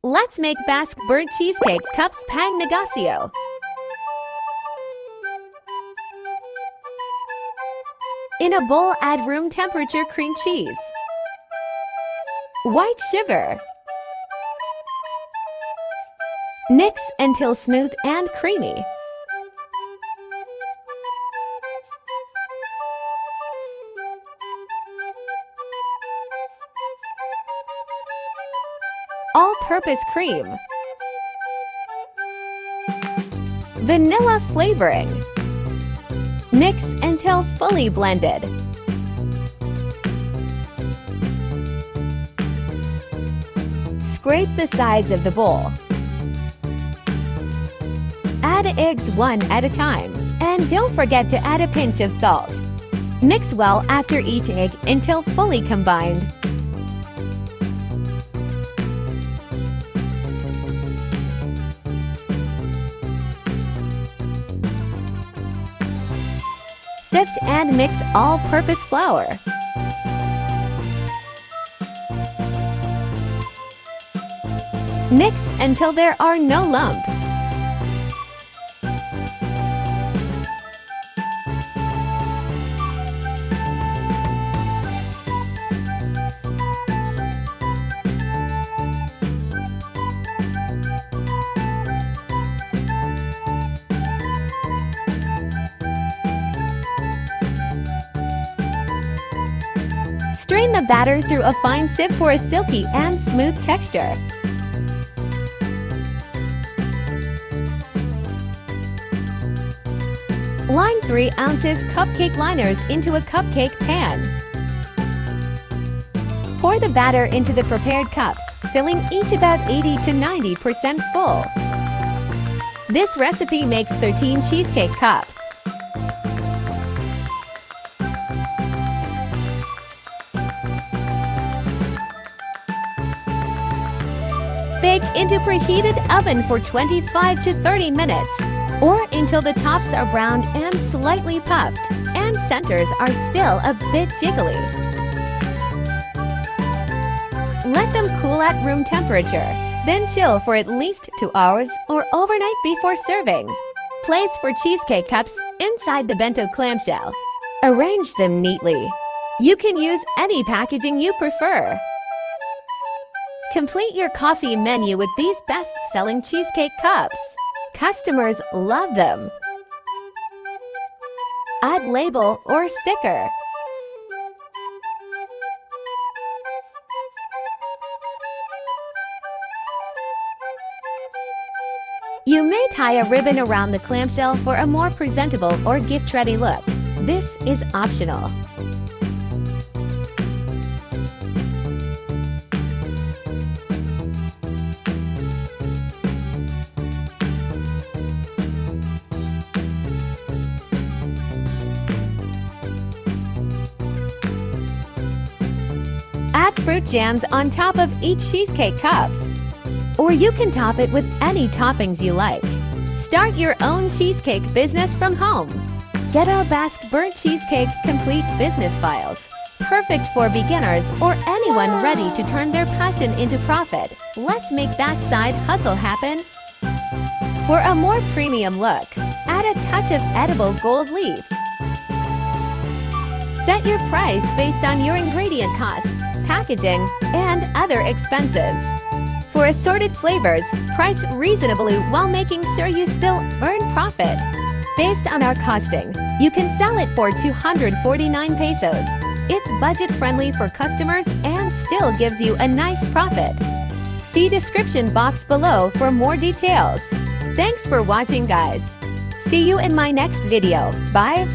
Let's make Basque burnt cheesecake cups pan Negosyo. In a bowl, add room temperature cream cheese, white sugar. Mix until smooth and creamy. All-purpose cream, vanilla flavoring. Mix until fully blended. Scrape the sides of the bowl. Add eggs one at a time, and don't forget to add a pinch of salt. Mix well after each egg until fully combined. Sift and mix all-purpose flour. Mix until there are no lumps. Strain the batter through a fine sieve for a silky and smooth texture. Line 3 ounces cupcake liners into a cupcake pan. Pour the batter into the prepared cups, filling each about 80 to 90% full. This recipe makes 13 cheesecake cups. Bake into preheated oven for 25 to 30 minutes, or until the tops are browned and slightly puffed, and centers are still a bit jiggly. Let them cool at room temperature, then chill for at least 2 hours or overnight before serving. Place for cheesecake cups inside the bento clamshell. Arrange them neatly. You can use any packaging you prefer. Complete your coffee menu with these best-selling cheesecake cups. Customers love them. Add label or sticker. You may tie a ribbon around the clamshell for a more presentable or gift-ready look. This is optional. Add fruit jams on top of each cheesecake cups. Or you can top it with any toppings you like. Start your own cheesecake business from home. Get our Basque burnt cheesecake complete business files. Perfect for beginners or anyone ready to turn their passion into profit. Let's make that side hustle happen. For a more premium look, add a touch of edible gold leaf. Set your price based on your ingredient costs, packaging, and other expenses. For assorted flavors, price reasonably while making sure you still earn profit. Based on our costing, you can sell it for 249 pesos. It's budget-friendly for customers and still gives you a nice profit. See description box below for more details. Thanks for watching, guys. See you in my next video. Bye.